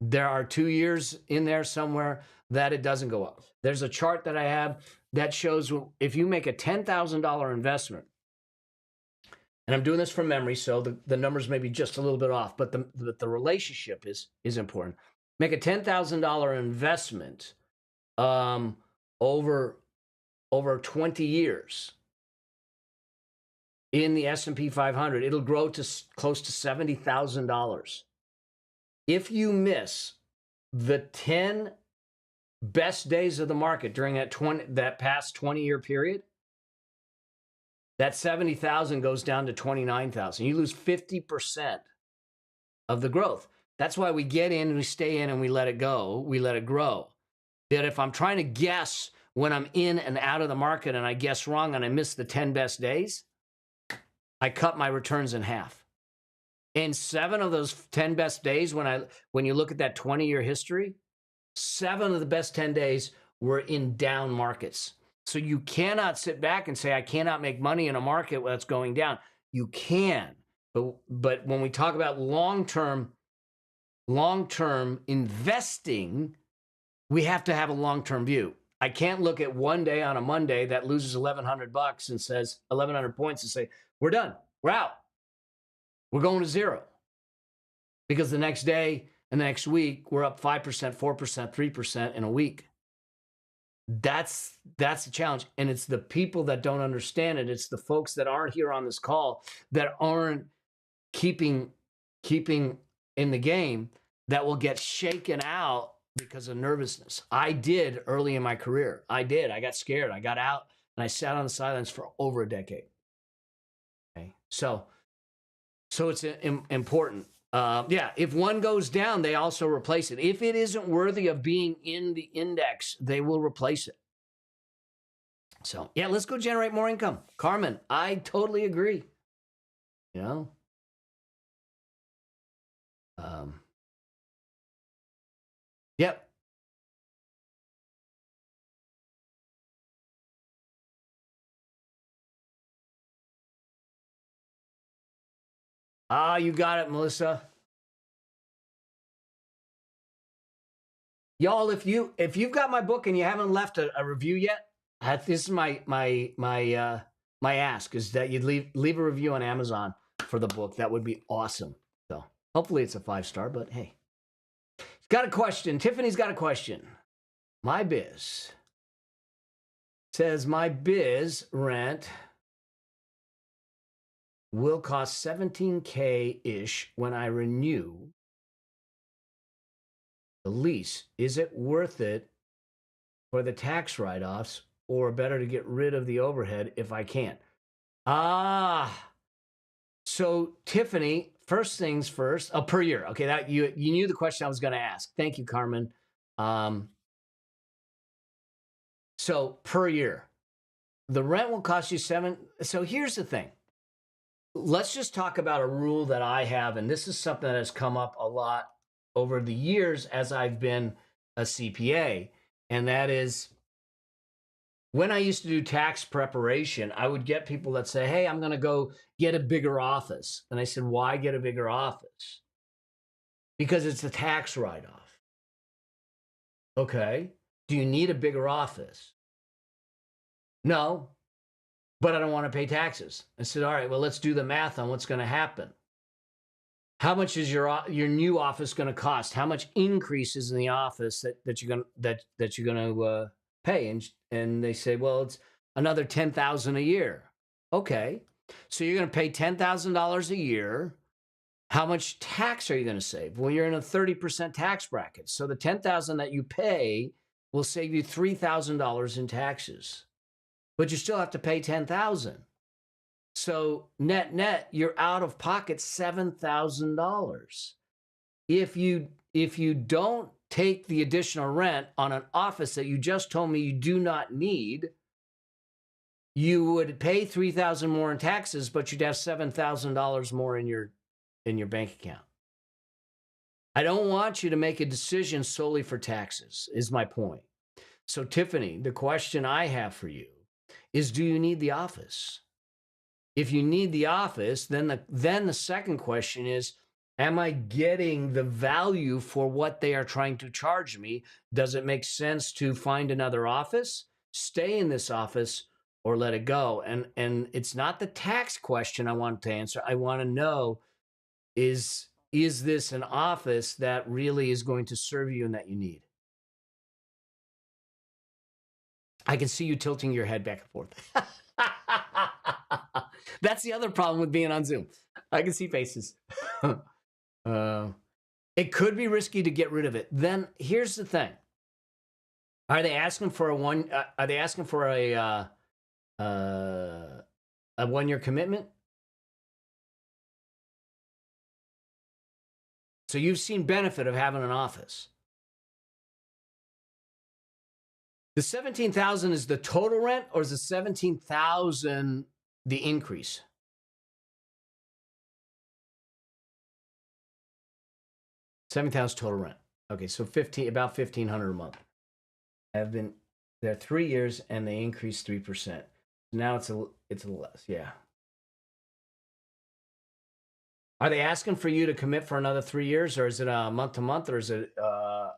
B: There are 2 years in there somewhere that it doesn't go up. There's a chart that I have that shows if you make a $10,000 investment, and I'm doing this from memory, so the numbers may be just a little bit off, but the relationship is important. Make a $10,000 investment over 20 years. In the S&P 500, it'll grow to close to $70,000. If you miss the 10 best days of the market during that past 20-year period, that 70,000 goes down to 29,000. You lose 50% of the growth. That's why we get in and we stay in and we let it go. We let it grow. That if I'm trying to guess when I'm in and out of the market and I guess wrong and I miss the 10 best days, I cut my returns in half. And 7 of those 10 best days, when you look at that 20-year history, 7 of the best 10 days were in down markets. So you cannot sit back and say, I cannot make money in a market that's going down. You can. But when we talk about long-term investing, we have to have a long-term view. I can't look at one day on a Monday that loses $1,100 and says 1,100 points and say, we're done. We're out. We're going to zero. Because the next day and the next week, we're up 5%, 4%, 3% in a week. That's the challenge. And it's the people that don't understand it. It's the folks that aren't here on this call that aren't keeping in the game that will get shaken out because of nervousness. I did early in my career. I got scared. I got out and I sat on the sidelines for over a decade. Okay. So it's important. If one goes down, they also replace it. If it isn't worthy of being in the index, they will replace it. So, let's go generate more income. Carmen, I totally agree. You know? Yep. You got it, Melissa. Y'all, if you've got my book and you haven't left a review yet, this is my ask is that you'd leave a review on Amazon for the book. That would be awesome. So hopefully it's a 5-star, but hey. Got a question. Tiffany's got a question. My biz Says my biz rent will cost 17K-ish when I renew the lease. Is it worth it for the tax write-offs, or better to get rid of the overhead if I can't? So Tiffany, first things first. Oh, per year. Okay, that you knew the question I was going to ask. Thank you, Carmen. So per year, the rent will cost you $7. So here's the thing. Let's just talk about a rule that I have, and this is something that has come up a lot over the years as I've been a CPA, and that is when I used to do tax preparation, I would get people that say, hey, I'm going to go get a bigger office. And I said, why get a bigger office? Because it's a tax write-off. Okay. Do you need a bigger office? No, but I don't want to pay taxes. I said, all right, well, let's do the math on what's going to happen. How much is your new office going to cost? How much increases in the office that you're going to pay? And they say, well, it's another $10,000 a year. Okay, so you're going to pay $10,000 a year. How much tax are you going to save? Well, you're in a 30% tax bracket. So the $10,000 that you pay will save you $3,000 in taxes, but you still have to pay $10,000. So net, you're out of pocket $7,000. If you don't take the additional rent on an office that you just told me you do not need, you would pay $3,000 more in taxes, but you'd have $7,000 more in your bank account. I don't want you to make a decision solely for taxes, is my point. So Tiffany, the question I have for you is, do you need the office? If you need the office, then the second question is, am I getting the value for what they are trying to charge me? Does it make sense to find another office, stay in this office, or let it go? And it's not the tax question I want to answer. I want to know, is this an office that really is going to serve you and that you need? I can see you tilting your head back and forth. That's the other problem with being on Zoom. I can see faces. It could be risky to get rid of it. Then here's the thing: are they asking for a 1-year commitment? So you've seen benefit of having an office. The $17,000 is the total rent, or is the $17,000 the increase? $17,000 total rent. Okay, so about $1,500 a month. Have been there 3 years, and they increased 3%. Now it's a little less. Yeah. Are they asking for you to commit for another 3 years, or is it a month to month, or is it a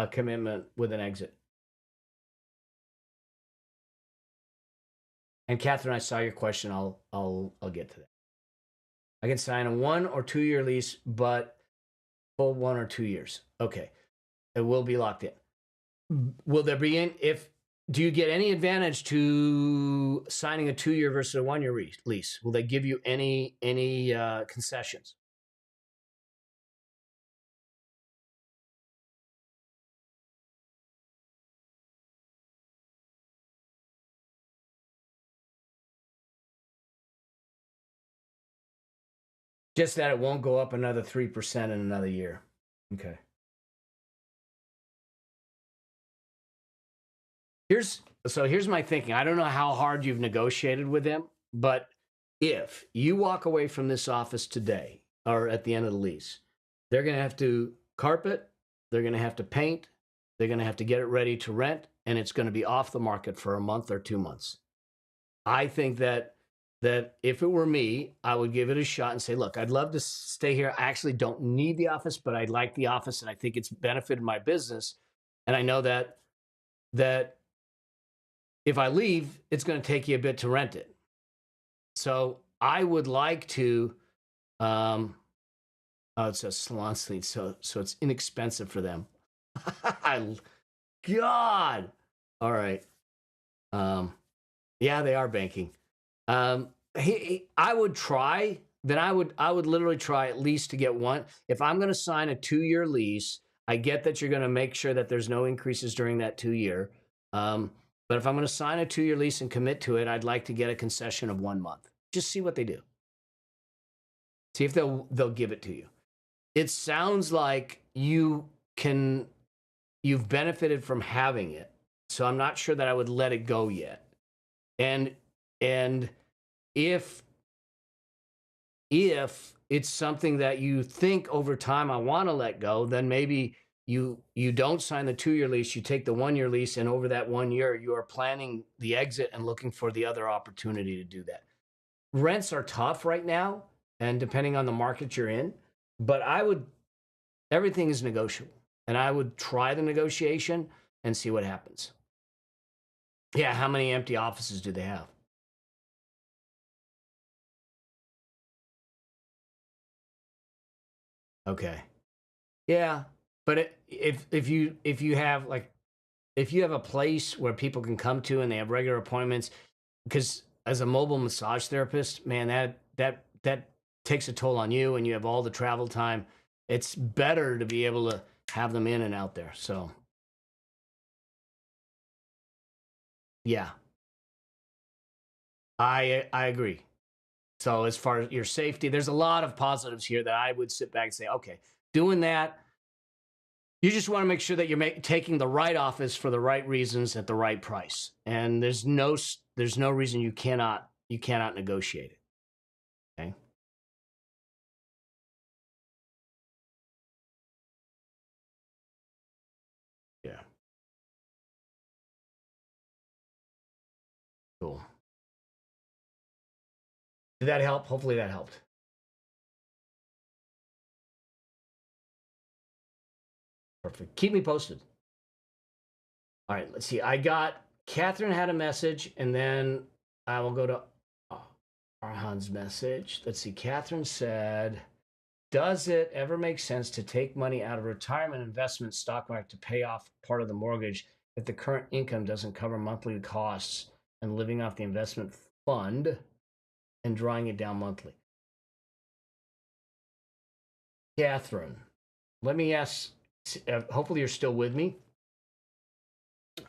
B: commitment with an exit? And Catherine, I saw your question. I'll get to that. I can sign a 1 or 2 year lease, but full 1 or 2 years. Okay, it will be locked in. Will there be do you get any advantage to signing a 2-year versus a 1-year lease? Will they give you any concessions? Just that it won't go up another 3% in another year. Okay. Here's my thinking. I don't know how hard you've negotiated with them, but if you walk away from this office today or at the end of the lease, they're going to have to carpet, they're going to have to paint, they're going to have to get it ready to rent, and it's going to be off the market for a month or 2 months. I think that if it were me, I would give it a shot and say, look, I'd love to stay here. I actually don't need the office, but I like the office, and I think it's benefited my business. And I know that if I leave, it's going to take you a bit to rent it. So I would like to, it's a salon suite, so it's inexpensive for them. God. All right. Yeah, they are banking. I would try. Then I would literally try at least to get one. If I'm going to sign a 2-year lease, I get that you're going to make sure that there's no increases during that 2-year. But if I'm going to sign a 2-year lease and commit to it, I'd like to get a concession of 1 month. Just see what they do. See if they'll give it to you. It sounds like you've benefited from having it. So I'm not sure that I would let it go yet. And if it's something that you think over time I want to let go, then maybe you don't sign the 2-year lease, you take the 1-year lease, and over that 1 year you are planning the exit and looking for the other opportunity to do that. Rents are tough right now, and depending on the market you're in, but everything is negotiable, and I would try the negotiation and see what happens. Yeah, how many empty offices do they have? Okay. Yeah, but if you have a place where people can come to and they have regular appointments, because as a mobile massage therapist, man, that takes a toll on you, and you have all the travel time. It's better to be able to have them in and out there. So yeah, I agree. So as far as your safety, there's a lot of positives here that I would sit back and say, okay, doing that. You just want to make sure that you're taking the right office for the right reasons at the right price, and there's no reason you cannot negotiate it. Okay. Yeah. Cool. Did that help? Hopefully that helped. Perfect. Keep me posted. All right. Let's see. I got Catherine had a message, and then I will go to Arhan's message. Let's see. Catherine said, does it ever make sense to take money out of retirement investment stock market to pay off part of the mortgage if the current income doesn't cover monthly costs and living off the investment fund and drawing it down monthly? Catherine, let me ask, hopefully you're still with me.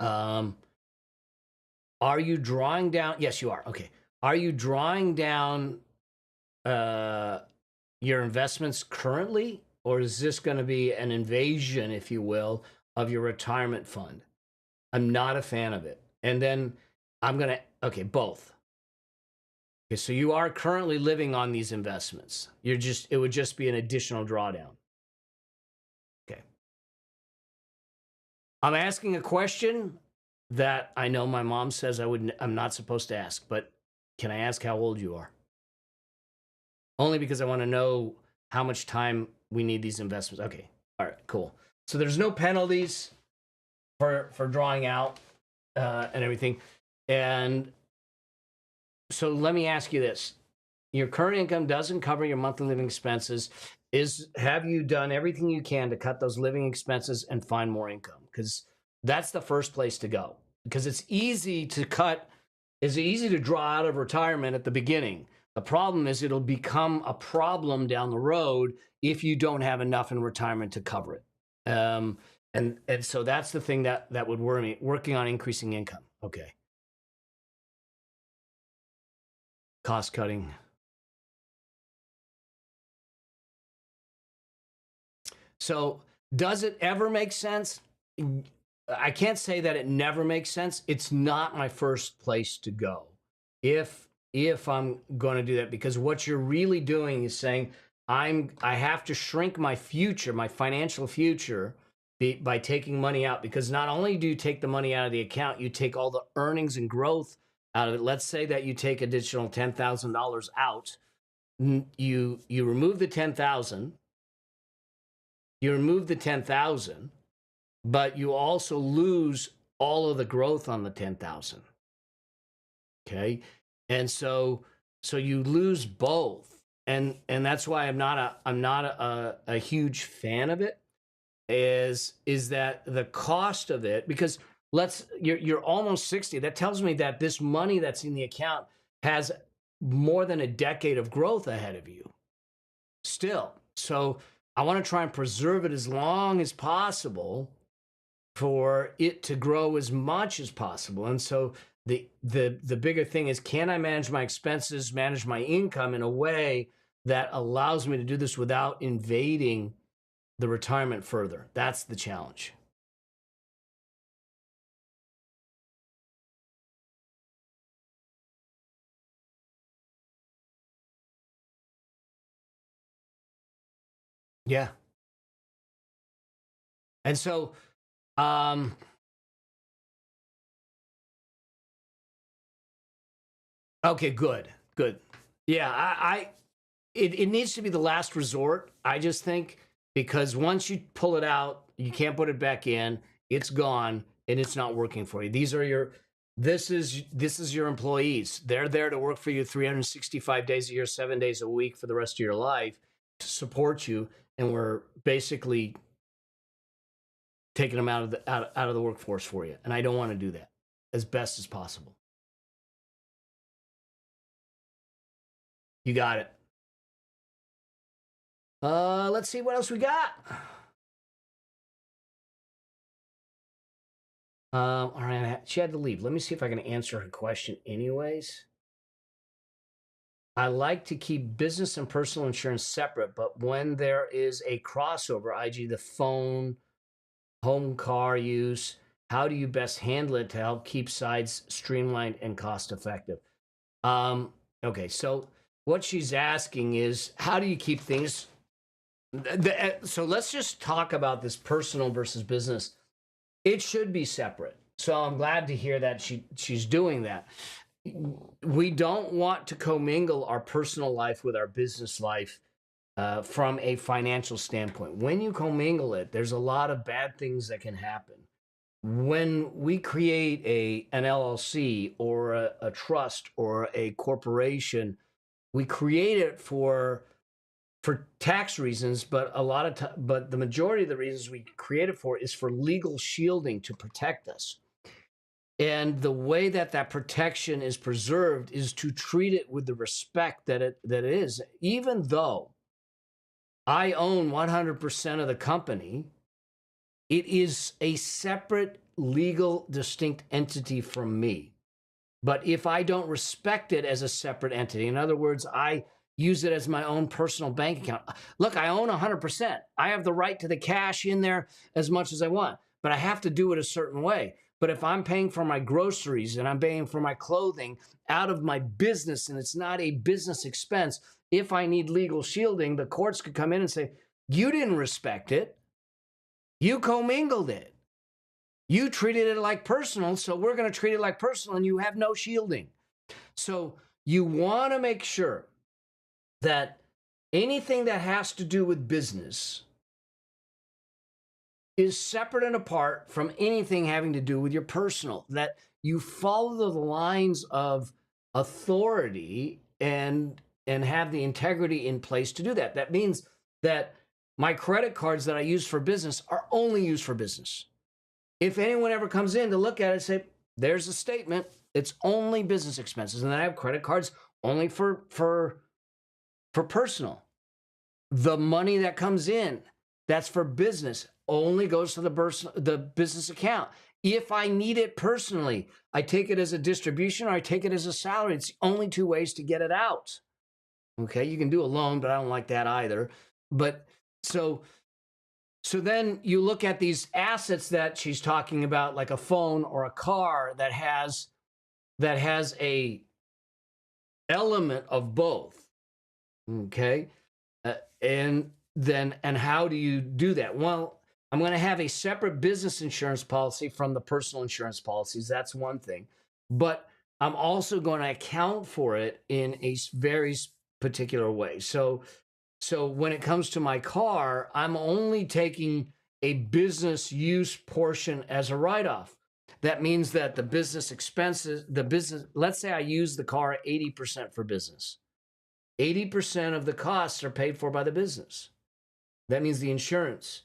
B: Are you drawing down? Yes, you are. Okay. Are you drawing down your investments currently, or is this going to be an invasion, if you will, of your retirement fund? I'm not a fan of it. And then okay, both. Okay, so you are currently living on these investments. It would just be an additional drawdown. Okay. I'm asking a question that I know my mom says I'm not supposed to ask, but can I ask how old you are? Only because I want to know how much time we need these investments. Okay. All right, cool. So there's no penalties for drawing out and everything. And so let me ask you this. Your current income doesn't cover your monthly living expenses. Have you done everything you can to cut those living expenses and find more income? Because that's the first place to go. Because it's easy to draw out of retirement at the beginning. The problem is it'll become a problem down the road if you don't have enough in retirement to cover it. And so that's the thing that would worry me, working on increasing income. Okay. Cost cutting. So does it ever make sense? I can't say that it never makes sense. It's not my first place to go if I'm going to do that, because what you're really doing is saying I have to shrink my future, my financial future, by taking money out, because not only do you take the money out of the account, you take all the earnings and growth out of it. Let's say that you take additional $10,000 out. You remove the 10,000. You remove the 10,000, but you also lose all of the growth on the 10,000. Okay? And so you lose both. And that's why I'm not a huge fan of it, is that the cost of it, because you're almost 60. That tells me that this money that's in the account has more than a decade of growth ahead of you still. So I want to try and preserve it as long as possible for it to grow as much as possible. And so the bigger thing is, can I manage my expenses, manage my income in a way that allows me to do this without invading the retirement further? That's the challenge. Yeah. And so um okay, good. Good. Yeah, it needs to be the last resort, I just think, because once you pull it out, you can't put it back in. It's gone and it's not working for you. This is your employees. They're there to work for you 365 days a year, 7 days a week for the rest of your life to support you, and we're basically taking them out of the workforce for you. And I don't want to do that as best as possible. You got it. Let's see what else we got. All right, she had to leave. Let me see if I can answer her question anyways. I like to keep business and personal insurance separate, but when there is a crossover, i.e., the phone, home car use, how do you best handle it to help keep sides streamlined and cost effective? Okay, so what she's asking is, how do you keep things? So let's just talk about this personal versus business. It should be separate. So I'm glad to hear that she's doing that. We don't want to commingle our personal life with our business life from a financial standpoint. When you commingle it, there's a lot of bad things that can happen. When we create an LLC or a trust or a corporation, we create it for tax reasons, but but the majority of the reasons we create it for is for legal shielding to protect us. And the way that that protection is preserved is to treat it with the respect that it is. Even though I own 100% of the company, it is a separate legal distinct entity from me. But if I don't respect it as a separate entity, in other words, I use it as my own personal bank account. Look, I own 100%. I have the right to the cash in there as much as I want, but I have to do it a certain way. But if I'm paying for my groceries and I'm paying for my clothing out of my business and it's not a business expense, if I need legal shielding, the courts could come in and say, you didn't respect it. You commingled it. You treated it like personal, so we're going to treat it like personal and you have no shielding. So you want to make sure that anything that has to do with business is separate and apart from anything having to do with your personal, that you follow the lines of authority and have the integrity in place to do that. That means that my credit cards that I use for business are only used for business. If anyone ever comes in to look at it, say, there's a statement, it's only business expenses. And then I have credit cards only for personal. The money that comes in, that's for business, only goes to the business account. If I need it personally, I take it as a distribution or I take it as a salary. It's only two ways to get it out. Okay, you can do a loan, but I don't like that either. But so then you look at these assets that she's talking about, like a phone or a car that has a element of both. Okay, and how do you do that? Well, I'm going to have a separate business insurance policy from the personal insurance policies. That's one thing, but I'm also going to account for it in a very particular way. So when it comes to my car, I'm only taking a business use portion as a write-off. That means that the business expenses, let's say I use the car 80% for business. 80% of the costs are paid for by the business. That means the insurance,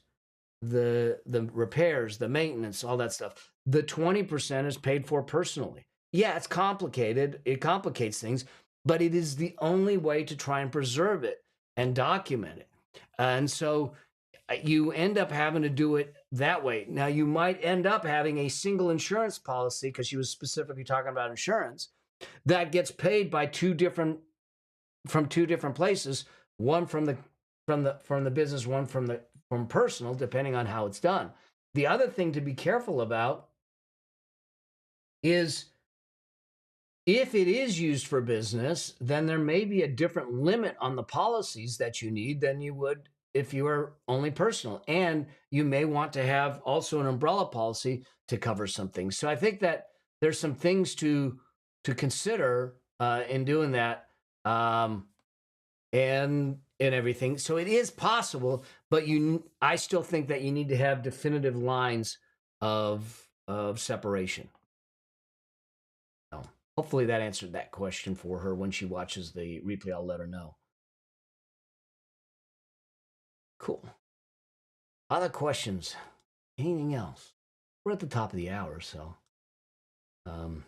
B: the repairs, the maintenance, all that stuff. The 20% is paid for personally. Yeah, it's complicated. It complicates things, but it is the only way to try and preserve it and document it. And so you end up having to do it that way. Now, you might end up having a single insurance policy, because she was specifically talking about insurance, that gets paid by from two different places, one from the business, one from personal, depending on how it's done. The other thing to be careful about is, if it is used for business, then there may be a different limit on the policies that you need than you would if you were only personal. And you may want to have also an umbrella policy to cover some things. So I think that there's some things to consider in doing that, and everything. So it is possible, but I still think that you need to have definitive lines of separation. Hopefully that answered that question for her. When she watches the replay, I'll let her know. Cool. Other questions? Anything else? We're at the top of the hour, so. Cool.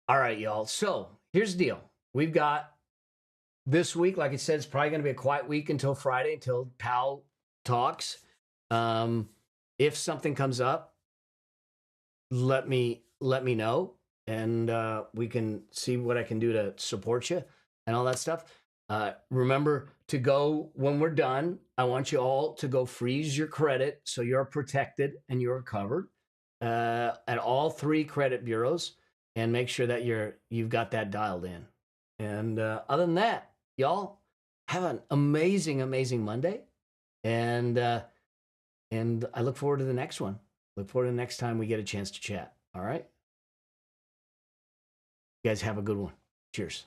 B: All right, y'all. So here's the deal. We've got this week, like I said, it's probably going to be a quiet week until Friday, until Pal talks. If something comes up, let me know, and we can see what I can do to support you and all that stuff. Remember to go, when we're done, I want you all to go freeze your credit so you're protected and you're covered at all 3 credit bureaus, and make sure that you've got that dialed in. And other than that, y'all have an amazing Monday, and I look forward to the next one. Look forward to the next time we get a chance to chat. All right? You guys have a good one. Cheers.